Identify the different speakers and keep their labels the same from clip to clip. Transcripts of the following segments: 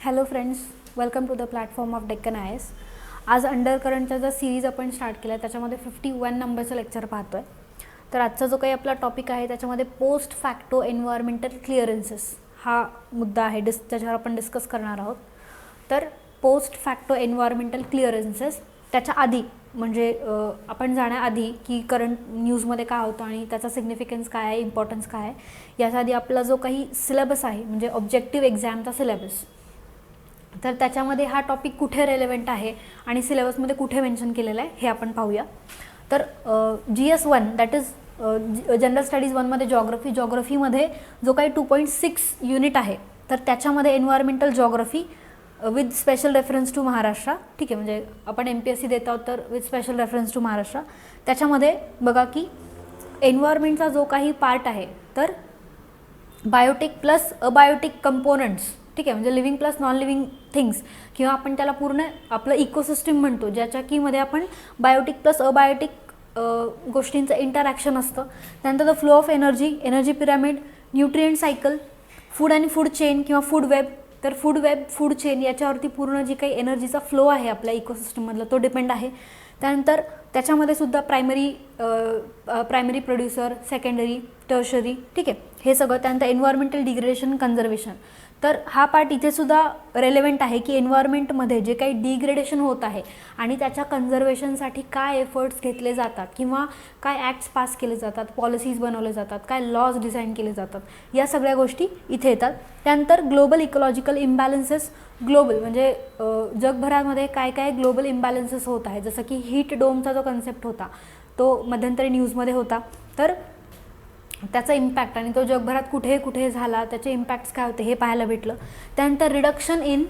Speaker 1: Hello friends, welcome to the platform of Deccan IAS. आज under करंटचा जो series आपण स्टार्ट केला आहे त्याच्यामध्ये 51 नंबरचं लेक्चर पाहतो आहे. तर आजचा जो काही आपला टॉपिक आहे त्याच्यामध्ये पोस्ट फॅक्टो एन्व्हायरमेंटल क्लिअरन्सेस हा मुद्दा आहे, त्याच्यावर आपण डिस्कस करणार आहोत. तर पोस्ट फॅक्टो एन्व्हायरमेंटल क्लिअरन्सेस त्याच्या आधी म्हणजे आपण जाण्याआधी की करंट न्यूजमध्ये काय होतं आणि त्याचा सिग्निफिकन्स काय आहे, इम्पॉर्टन्स काय आहे, याच्या आधी आपला जो काही सिलेबस आहे म्हणजे ऑब्जेक्टिव्ह एक्झामचा सिलेबस, तर त्याच्यामध्ये हा टॉपिक कुठे रेलेव्हंट आहे आणि सिलेबसमध्ये कुठे मेन्शन केलेलं आहे हे आपण पाहूया. तर GS1 that is general studies 1मध्ये जॉग्रफीमध्ये जो काही 2.6 युनिट आहे तर त्याच्यामध्ये environmental geography with special reference to Maharashtra. ठीक आहे, म्हणजे आपण MPSC देत आहोत तर with special reference to Maharashtra. त्याच्यामध्ये बघा की एन्व्हायरमेंटचा जो काही पार्ट आहे तर बायोटिक प्लस अबायोटिक कंपोनंट्स, ठीक आहे, म्हणजे living plus non living things किंवा आपण त्याला पूर्ण आपलं इकोसिस्टम म्हणतो, ज्याच्या कीमध्ये आपण बायोटिक प्लस अबायोटिक गोष्टींचं इंटरॅक्शन असतं. त्यानंतर the flow of energy pyramid, nutrient cycle, food आणि फूड चेन किंवा फूड वेब. तर फूड वेब, फूड चेन याच्यावरती पूर्ण जी काही एनर्जीचा फ्लो आहे आपल्या इकोसिस्टममधला तो डिपेंड आहे. त्यानंतर त्याच्यामध्ये सुद्धा प्रायमरी प्रोड्युसर, सेकंडरी, टर्शरी, ठीक आहे, हे सगळं. त्यानंतर एन्व्हायरमेंटल डिग्रेडेशन, कन्झर्वेशन. तर हा पार्ट इथे सुद्धा रेलेव्हंट आहे की एन्व्हायरमेंटमध्ये जे काही डिग्रेडेशन होत आहे आणि त्याच्या कन्झर्वेशनसाठी काय एफर्ट्स घेतले जातात किंवा काय ॲक्ट्स पास केले जातात, पॉलिसीज बनवले जातात, काय लॉज डिझाईन केले जातात, या सगळ्या गोष्टी इथे येतात. त्यानंतर ग्लोबल इकोलॉजिकल इम्बॅलन्सेस. ग्लोबल म्हणजे जगभरामध्ये काय काय ग्लोबल इम्बॅलन्सेस होत आहे, जसं की हीट डोमचा जो कन्सेप्ट होता तो मध्यंतरी न्यूजमध्ये होता, तर त्याचा इम्पॅक्ट आणि तो जगभरात कुठे कुठे झाला, त्याचे इम्पॅक्ट्स काय होते हे पाहायला भेटलं. त्यानंतर रिडक्शन इन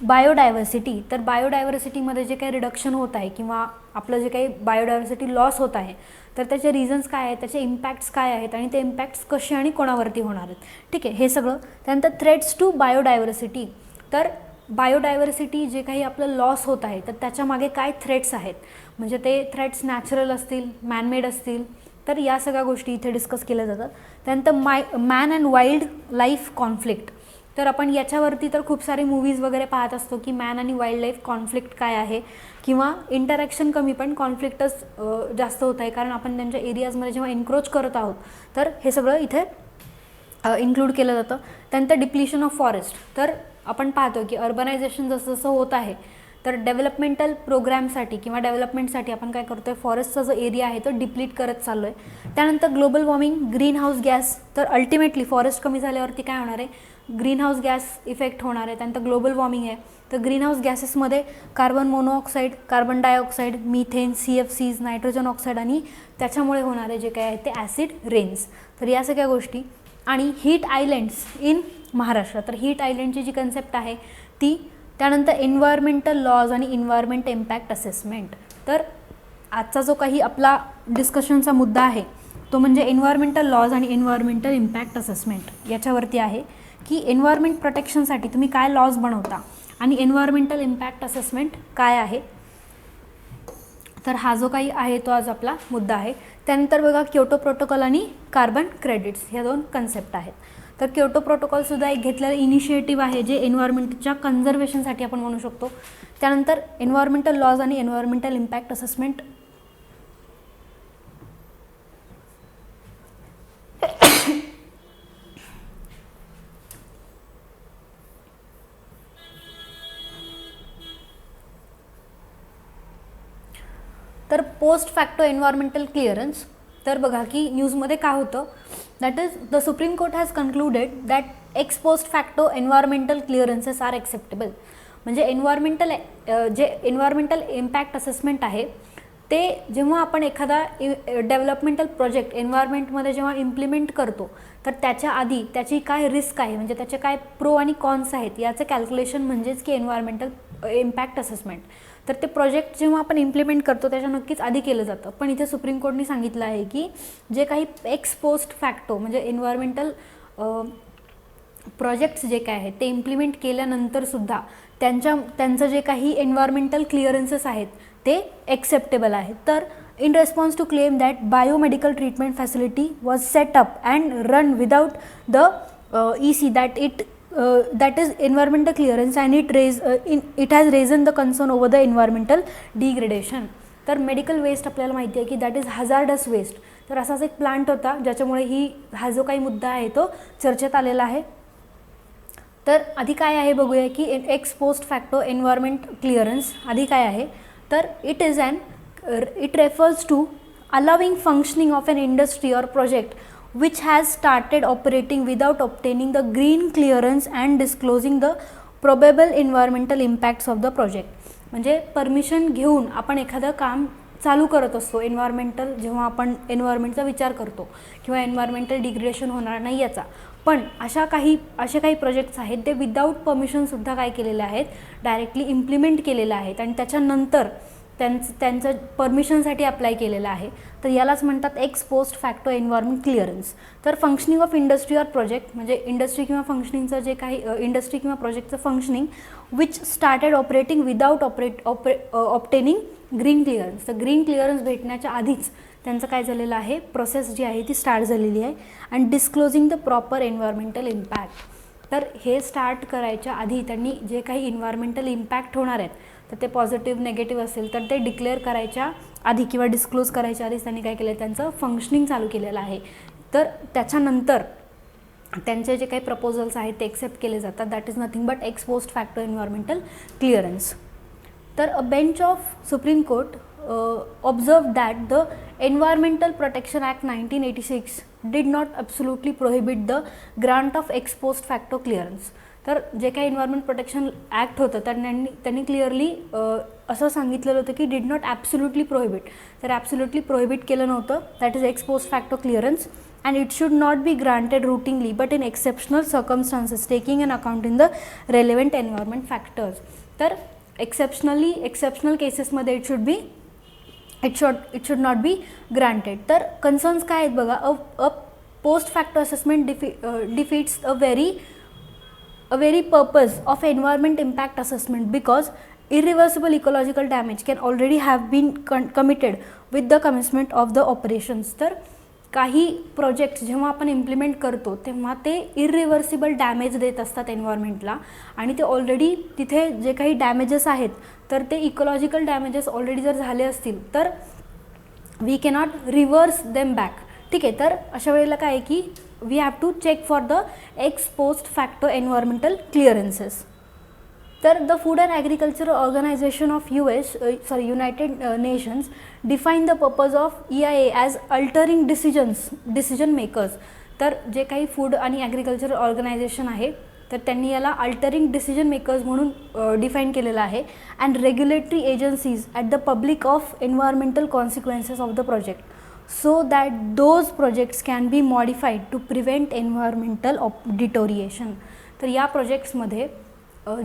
Speaker 1: बायोडायव्हर्सिटी. तर बायोडायव्हर्सिटीमध्ये जे काही रिडक्शन होत आहे किंवा आपलं जे काही बायोडायव्हर्सिटी लॉस होत आहे तर त्याचे रिझन्स काय आहेत, त्याचे इम्पॅक्ट्स काय आहेत आणि ते इम्पॅक्ट्स कसे आणि कोणावरती होणार आहेत, ठीक आहे, हे सगळं. त्यानंतर थ्रेट्स टू बायोडायव्हर्सिटी. तर बायोडायव्हर्सिटी जे काही आपलं लॉस होत आहे तर त्याच्यामागे काय थ्रेट्स आहेत, म्हणजे ते थ्रेट्स नॅचरल असतील, मॅनमेड असतील, तर या सगळ्या गोष्टी इथे डिस्कस केल्या जातात. त्यानंतर man and wild life conflict. तर आपण याच्यावरती तर खूप सारे मूवीज वगैरे पाहत असतो की मॅन आणि वाईल्ड लाईफ कॉन्फ्लिक्ट काय आहे किंवा इंटरॅक्शन कमी पण कॉन्फ्लिक्टच जास्त होत आहे, कारण आपण त्यांच्या एरियाजमध्ये जेव्हा एन्क्रोच करत आहोत तर हे सगळं इथे इन्क्लूड केलं जातं. त्यानंतर डिप्लिशन ऑफ फॉरेस्ट. तर आपण पाहतो की अर्बनायझेशन जसं जसं होत आहे तर डेव्हलपमेंटल प्रोग्रामसाठी किंवा डेव्हलपमेंटसाठी आपण काय करतो आहे, फॉरेस्टचा जो एरिया आहे तो डिप्लीट करत चाललो आहे. त्यानंतर global warming, green house gas. तर अल्टिमेटली फॉरेस्ट कमी झाल्यावरती काय होणार आहे, ग्रीन हाऊस गॅस इफेक्ट होणार आहे. त्यानंतर ग्लोबल वॉर्मिंग आहे तर ग्रीन हाऊस गॅसेसमध्ये carbon monoxide, carbon dioxide, methane, CFCs, nitrogen oxide आणि त्याच्यामुळे होणारे जे काय आहे ते ॲसिड रेन्स. तर या सगळ्या गोष्टी. आणि हीट आयलँड्स इन महाराष्ट्र. तर हीट आयलँडची जी कन्सेप्ट आहे ती. त्यानंतर एन्व्हायरमेंटल लॉज आणि एन्व्हायरमेंट इम्पॅक्ट असेसमेंट. तर आजचा जो काही आपला डिस्कशनचा मुद्दा आहे तो म्हणजे एन्व्हायरमेंटल लॉज आणि एन्व्हायरमेंटल इम्पॅक्ट असेसमेंट याच्यावरती आहे की एन्व्हायरमेंट प्रोटेक्शनसाठी तुम्ही काय लॉज बनवता आणि एन्व्हायरमेंटल इम्पॅक्ट असेसमेंट काय आहे. तर हा जो काही आहे तो आज आपला मुद्दा आहे. त्यानंतर बघा क्योटो प्रोटोकॉल आणि कार्बन क्रेडिट्स ह्या दोन कन्सेप्ट आहेत. तर क्योटो प्रोटोकॉलसुद्धा एक घेतलेलं इनिशिएटिव्ह आहे जे एन्व्हायरमेंटच्या कन्झर्वेशनसाठी आपण म्हणू शकतो. त्यानंतर एन्व्हायरमेंटल लॉज आणि एन्व्हायरमेंटल इम्पॅक्ट असेसमेंट. तर पोस्ट फॅक्टो एन्व्हायरमेंटल क्लिअरन्स. तर बघा की न्यूजमध्ये काय होतं, that is the supreme court has concluded that ex post facto environmental clearances are acceptable. म्हणजे एन्व्हायरमेंटल इम्पॅक्ट असेसमेंट आहे ते जेव्हा आपण एखादा डेव्हलपमेंटल प्रोजेक्ट एन्व्हायरमेंटमध्ये जेव्हा इम्प्लिमेंट करतो तर त्याच्या आधी त्याची काय रिस्क आहे, म्हणजे त्याचे काय प्रो आणि कॉन्स आहेत याचं कॅल्क्युलेशन म्हणजेच की एन्व्हायरमेंटल इम्पॅक्ट असेसमेंट. तर ते प्रोजेक्ट जेव्हा आपण इम्प्लिमेंट करतो त्याच्या नक्कीच आधी केलं जातं. पण इथे सुप्रीम कोर्टने सांगितलं आहे की जे काही एक्स पोस्ट फॅक्टो म्हणजे एन्व्हायरमेंटल प्रोजेक्ट्स जे काय आहेत ते इम्प्लिमेंट केल्यानंतरसुद्धा त्यांचं जे काही एन्व्हायरमेंटल क्लिअरन्सेस आहेत ते एक्सेप्टेबल आहेत. तर in response to claim that biomedical treatment facility was set up and run without the EC that it that is environmental clearance and it has raised the concern over the environmental degradation. तर medical waste आपल्याला माहिती आहे की that is hazardous waste. तर असाच एक plant होता ज्याच्यामुळे हा जो काही मुद्दा आहे तो चर्चेत आलेला आहे. तर आधी काय आहे बघूया की ex post facto environment clearance आधी काय आहे. तर it refers to allowing functioning of an industry or project which has started operating without obtaining the green clearance and disclosing the probable environmental impacts of the project. म्हणजे permission घेऊन आपण एखादं काम चालू करत असतो एन्व्हायरमेंटल, जेव्हा आपण एन्व्हायरमेंटचा विचार करतो किंवा एन्व्हायरमेंटल डिग्रेडेशन होणार नाही याचा, पण असे काही प्रोजेक्ट्स आहेत ते विदाऊट परमिशनसुद्धा काय केलेले आहेत, डायरेक्टली इम्प्लिमेंट केलेले आहेत आणि त्याच्यानंतर त्यांचं परमिशनसाठी अप्लाय केलेलं आहे. तर यालाच म्हणतात ex post facto environment clearance. तर functioning of industry or project म्हणजे इंडस्ट्री किंवा फंक्शनिंगचं जे काही इंडस्ट्री किंवा प्रोजेक्टचं functioning which started operating without obtaining green clearance. तर ग्रीन क्लिअरन्स भेटण्याच्या आधीच त्यांचं काय झालेलं आहे, प्रोसेस जी आहे ती स्टार्ट झालेली आहे. And disclosing the proper environmental impact. तर हे स्टार्ट करायच्या आधी त्यांनी जे काही एन्व्हायरमेंटल इम्पॅक्ट होणार आहेत तर ते पॉझिटिव्ह नेगेटिव्ह असेल तर ते डिक्लेअर करायच्या आधी किंवा डिस्क्लोज करायच्या आधीच त्यांनी काय केलं आहे, त्यांचं फंक्शनिंग चालू केलेलं आहे. तर त्याच्यानंतर त्यांचे जे काही प्रपोजल्स आहेत ते एक्सेप्ट केले जातात. That is nothing but ex post facto environmental clearance. तर a bench of supreme court observed that the Environmental Protection Act 1986 did not absolutely prohibit the grant of ex post facto clearance. तर जे काही environment protection act होतं त्यांनी clearly असं सांगितलेलं होतं की डिड नॉट ॲब्सोल्युटली प्रोहिबिट. तर ॲब्सोल्युटली प्रोहिबिट केलं नव्हतं. That is x post facto clearance and it should not be granted routinely but in exceptional circumstances taking an account in the relevant environment factors. तर exceptional केसेसमध्ये it should not be granted. तर concerns काय आहेत बघा. अ post facto assessment defeats a very purpose of environment impact assessment because irreversible ecological damage can already have been committed with the commencement of the operations. तर काही projects जेव्हा आपण implement करतो तेव्हा ते इरिव्हर्सिबल डॅमेज देत असतात एन्व्हायरमेंटला आणि ते ऑलरेडी तिथे जे काही डॅमेजेस आहेत तर ते इकोलॉजिकल डॅमेजेस ऑलरेडी जर झाले असतील तर we cannot reverse them back. ठीक आहे. तर अशा वेळेला काय आहे की we have to check for the ex post facto environmental clearances. तर the Food and Agriculture Organization of United Nations define the purpose of EIA as altering decision makers. तर जे काही फूड आणि ॲग्रिकल्चर ऑर्गनायझेशन आहे तर त्यांनी याला altering decision makers म्हणून डिफाईन केलेलं आहे. And regulatory agencies at the public of environmental consequences of the project so that those projects can be modified to prevent environmental deterioration. तर या प्रोजेक्ट्समध्ये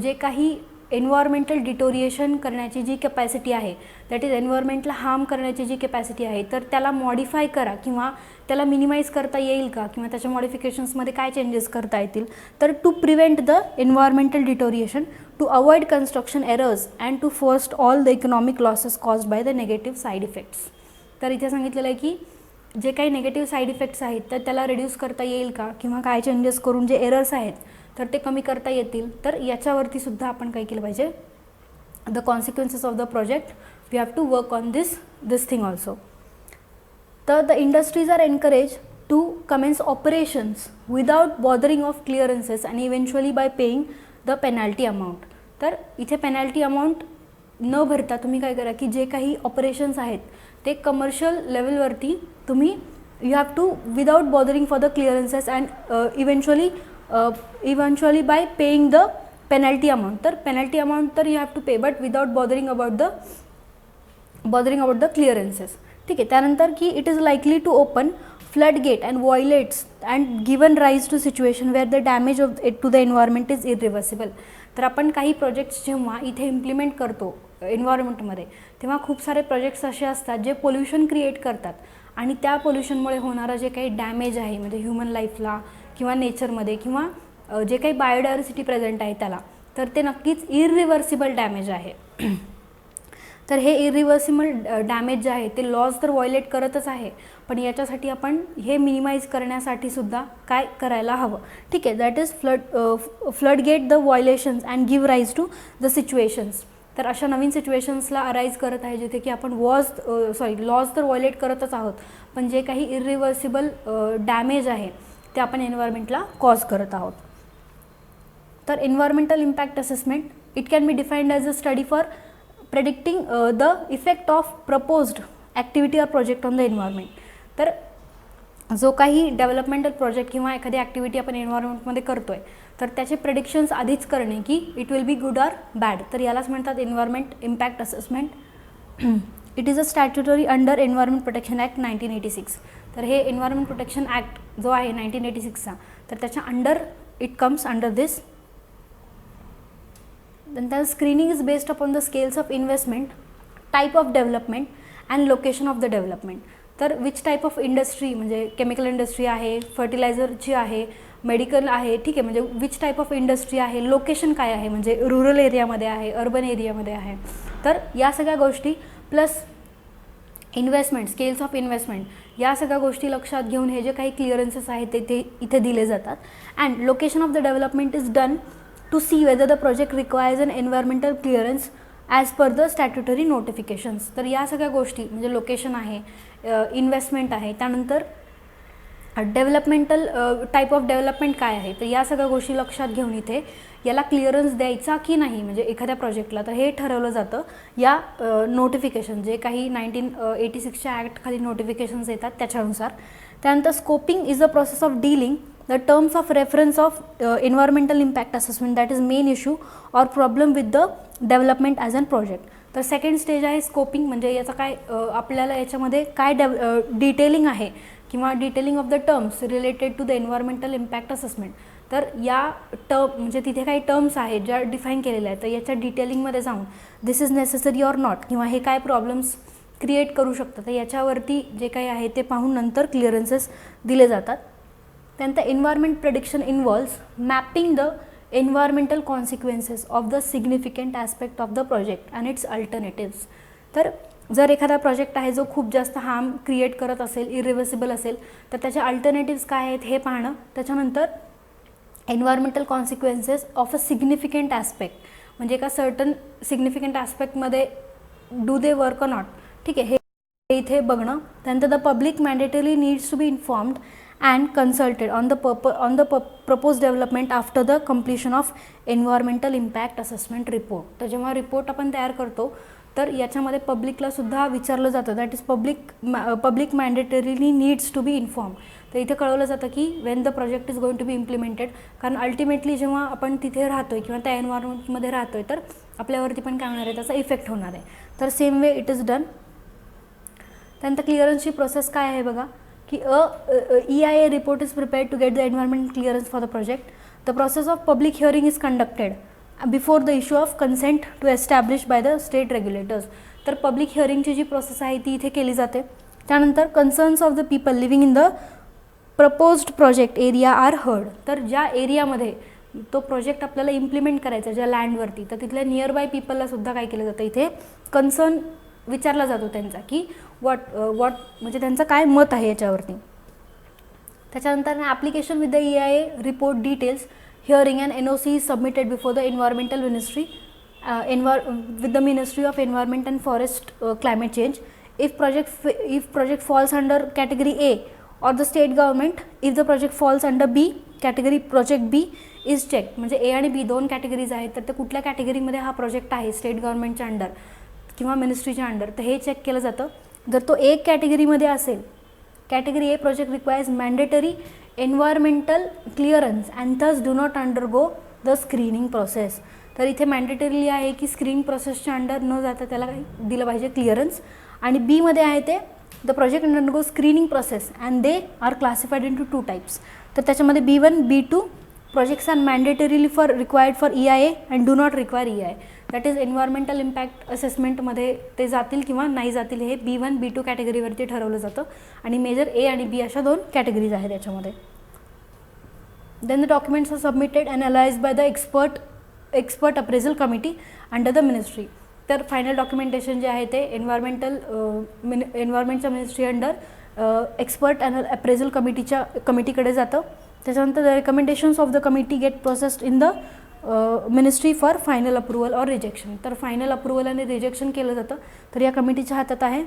Speaker 1: जे काही एन्व्हायरमेंटल डिटोरिएशन करण्याची जी कॅपॅसिटी आहे दॅट इज एन्व्हायरमेंटला हार्म करण्याची जी कॅपॅसिटी आहे तर त्याला मॉडिफाय करा किंवा त्याला मिनिमाइज करता येईल का किंवा त्याच्या मॉडिफिकेशन्समध्ये काय चेंजेस करता येतील. तर to prevent the environmental deterioration, to avoid construction errors and to first all the economic losses caused by the negative side effects. तर इथे सांगितलेलं आहे की जे काही नेगेटिव्ह साईड इफेक्ट्स आहेत तर त्याला रिड्यूस करता येईल का किंवा काय चेंजेस करून जे एरर्स आहेत तर ते कमी करता येतील. तर याच्यावरती सुद्धा आपण काय केलं पाहिजे, the consequences of the project we have to work on this thing also. तर the industries are encourage to commence operations without bothering of clearances आणि eventually by paying the penalty amount. तर इथे पेनल्टी अमाऊंट न भरता तुम्ही काय करा की जे काही ऑपरेशन्स आहेत ते कमर्शियल लेवलवरती तुम्ही you have to without bothering for the clearances and eventually by paying the penalty amount. तर पेनल्टी अमाऊंट तर you have to pay but without bothering about the clearances. ठीक आहे. त्यानंतर की it is likely to open floodgate and violates and given rise to situation where the damage of to the environment is irreversible. तर आपण काही projects जेव्हा इथे implement करतो एन्व्हायरमेंटमध्ये तेव्हा खूप सारे प्रोजेक्ट्स असे असतात जे पोल्युशन क्रिएट करतात आणि त्या पोल्युशनमुळे होणारं जे काही डॅमेज आहे म्हणजे ह्युमन लाईफला किंवा नेचरमध्ये किंवा जे काही बायोडायव्हर्सिटी प्रेझेंट आहे त्याला, तर ते नक्कीच इरिव्हर्सिबल डॅमेज आहे. तर हे इरिव्हर्सिबल डॅमेज जे आहे ते लॉज तर व्हायोलेट करतच आहे, पण याच्यासाठी आपण हे मिनिमाइज करण्यासाठी सुद्धा काय करायला हवं. ठीक आहे, that is floodgate the violations and give rise to the situations. तर अशा नवीन सिच्युएशन्सला अराईज करत आहे जिथे की आपण लॉज तर व्हायोलेट करतच आहोत, पण जे काही इरिव्हर्सिबल डॅमेज आहे ते आपण एन्व्हायरमेंटला कॉज करत आहोत. तर environmental impact assessment it can be defined as a study for predicting the effect of proposed activity or project on the environment. तर जो काही डेव्हलपमेंटल प्रोजेक्ट किंवा एखादी ॲक्टिव्हिटी आपण एन्व्हायरमेंटमध्ये करतो आहे तर त्याचे प्रेडिक्शन्स आधीच करणे की it will be good or bad, तर यालाच म्हणतात environment impact assessment. It is a statutory under environment protection act 1986. तर हे एन्व्हायरमेंट प्रोटेक्शन ॲक्ट जो आहे 1986चा, तर त्याच्या under it comes under this. then screening is based upon the scales of investment, type of development and location of the development. तर which type of industry म्हणजे chemical industry आहे, फर्टिलायझरची आहे, medical आहे, ठीक आहे, म्हणजे विच टाईप ऑफ इंडस्ट्री आहे, location काय आहे म्हणजे रुरल एरियामध्ये आहे, अर्बन एरियामध्ये आहे. तर या सगळ्या गोष्टी plus investment, scales of investment, या सगळ्या गोष्टी लक्षात घेऊन हे जे काही क्लिअरन्सेस आहेत ते इथे दिले जातात. And location of the development is done to see whether the project requires an environmental clearance as per the statutory notifications. तर या सगळ्या गोष्टी म्हणजे लोकेशन आहे, इन्व्हेस्टमेंट आहे, त्यानंतर डेव्हलपमेंटल टाईप ऑफ डेव्हलपमेंट काय आहे, तर या सगळ्या गोष्टी लक्षात घेऊन इथे याला क्लिअरन्स द्यायचा की नाही म्हणजे एखाद्या प्रोजेक्टला, तर हे ठरवलं जातं या नोटिफिकेशन जे काही 1986च्या ॲक्टखाली नोटिफिकेशन्स येतात त्याच्यानुसार. त्यानंतर scoping is a process of dealing the terms of reference of environmental impact assessment, that is main issue or problem with the development as a project. तर सेकंड स्टेज आहे स्कोपिंग, म्हणजे याचा काय आपल्याला याच्यामध्ये काय डिटेलिंग आहे किंवा detailing of the terms related to the environmental impact assessment. तर या म्हणजे तिथे काही टर्म्स आहेत ज्या डिफाईन केलेल्या आहेत, तर याच्या डिटेलिंगमध्ये जाऊन दिस इज नेसेसरी ऑर नॉट किंवा हे काय प्रॉब्लेम्स क्रिएट करू शकतात, तर याच्यावरती जे काही आहे ते पाहून नंतर क्लिअरन्सेस दिले जातात. त्यानंतर environment prediction involves mapping the environmental consequences of the significant aspect of the project and it's alternatives. तर जर एखादा प्रोजेक्ट आहे जो खूप जास्त हार्म क्रिएट करत असेल, इरिव्हर्सिबल असेल, तर त्याचे अल्टरनेटिव्स काय आहेत हे पाहणं. त्याच्यानंतर environmental consequences of a significant aspect म्हणजे एका सर्टन सिग्निफिकंट ॲस्पेक्टमध्ये do they work or not, ठीक आहे, हे इथे बघणं. त्यानंतर the public mandatory needs to be informed and consulted on the proposed development after the completion of environmental impact assessment report. तर जेव्हा रिपोर्ट आपण तयार करतो तर याच्यामध्ये पब्लिकला सुद्धा विचारलं जातं, that is public mandatorily needs to be inform. तर इथे कळवलं जातं की when the project is going to be implemented, कारण अल्टिमेटली जेव्हा आपण तिथे राहतो आहे किंवा त्या एन्व्हायरमेंटमध्ये राहतो आहे तर आपल्यावरती पण काय होणार आहे, त्याचा इफेक्ट होणार आहे. तर same way it is done. त्यानंतर क्लिअरन्सची प्रोसेस काय आहे बघा की EIA report is prepared to get the environmental clearance for the project. The process of public hearing is conducted before the issue of consent to established by the state regulators. तर public हिअरिंगची जी process आहे ती इथे केली जाते. त्यानंतर concerns of the people living in the proposed project area are heard. तर ज्या एरियामध्ये तो प्रोजेक्ट आपल्याला इम्प्लिमेंट करायचा ज्या लँडवरती, तर तिथल्या नियर बाय पीपलला सुद्धा काय केलं जातं, इथे कन्सर्न विचारला जातो त्यांचा की वॉट म्हणजे त्यांचं काय मत आहे याच्यावरती. त्याच्यानंतर application with the EIA report details hearing and NOC is submitted before the environmental ministry with the ministry of environment and forest climate change. If project falls under category A or the state government, if the project falls under B category, project B is checked. म्हणजे A आणि B दोन categories आहेत, तर ते कुठल्या कॅटेगरीमध्ये हा project आहे स्टेट गव्हर्नमेंटच्या अंडर किंवा मिनिस्ट्रीच्या अंडर, तर हे चेक केलं जातं. जर तो एक कॅटेगरीमध्ये असेल, category A project requires mandatory environmental clearance and thus do not undergo the screening process. तर इथे मॅन्डेटरीली आहे की स्क्रीनिंग प्रोसेसच्या अंडर न जाता त्याला काही दिलं पाहिजे क्लिअरन्स. आणि बीमध्ये आहे ते the project undergo screening process and they are classified into 2 types. तर त्याच्यामध्ये B1, B2 projects are mandatorily for required for EIA and do not require EIA. That is environmental impact असेसमेंटमध्ये ते जातील किंवा नाही जातील हे B1, B2 कॅटेगरीवरती ठरवलं जातं. आणि मेजर A आणि B अशा 2 कॅटेगरीज आहेत याच्यामध्ये. Then the documents are submitted and analysed by the expert appraisal committee under the ministry. एकतर फायनल डॉक्युमेंटेशन जे आहे ते एन्व्हायरमेंटच्या ministry under expert and appraisal कमिटीकडे जातं. त्याच्यानंतर the recommendations of the committee get processed in the ministry for final approval or rejection. तर final approval आणि रिजेक्शन केलं जातं तर या कमिटीच्या हातात आहे.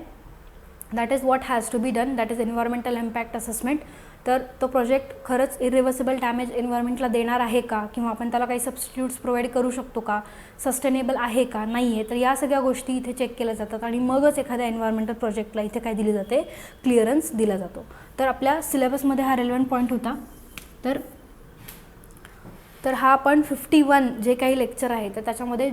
Speaker 1: That is what has to be done, that is environmental impact assessment. तर तो प्रोजेक्ट खरंच इरिव्हर्सिबल डॅमेज एन्व्हायरमेंटला देणार आहे का, किंवा आपण त्याला काही सबस्टिट्यूट्स प्रोव्हाइड करू शकतो का, सस्टेनेबल आहे का नाही आहे. तर या सगळ्या गोष्टी इथे चेक केल्या जातात आणि मगच एखाद्या एन्व्हायरमेंटल प्रोजेक्टला इथे काय दिली जाते, क्लिअरन्स दिला जातो. तर आपल्या सिलेबसमध्ये हा रेलेव्हंट पॉईंट होता. तर हा आपण 51 जे काही लेक्चर आहे तर त्याच्यामध्ये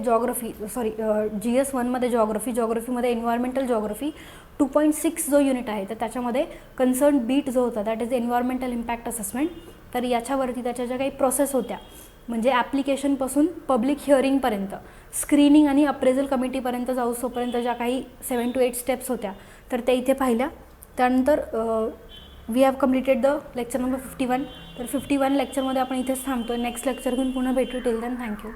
Speaker 1: GS 1मध्ये जॉग्रफीमध्ये एन्व्हायरमेंटल जॉग्रफी 2.6 जो युनिट आहे तर त्याच्यामध्ये कन्सर्न बीट जो होता that is environmental impact assessment. तर याच्यावरती त्याच्या ज्या काही प्रोसेस होत्या म्हणजे ॲप्लिकेशनपासून पब्लिक हिअरिंगपर्यंत, स्क्रीनिंग आणि अप्रेझल कमिटीपर्यंत जाऊसोपर्यंत ज्या काही 7 to 8 स्टेप्स होत्या तर त्या इथे पाहिल्या. त्यानंतर we have completed the lecture number 51. तर 51 लेक्चरमध्ये आपण इथेच थांबतो. नेक्स्ट लेक्चर घेऊन पुन्हा भेटू. Till then thank you.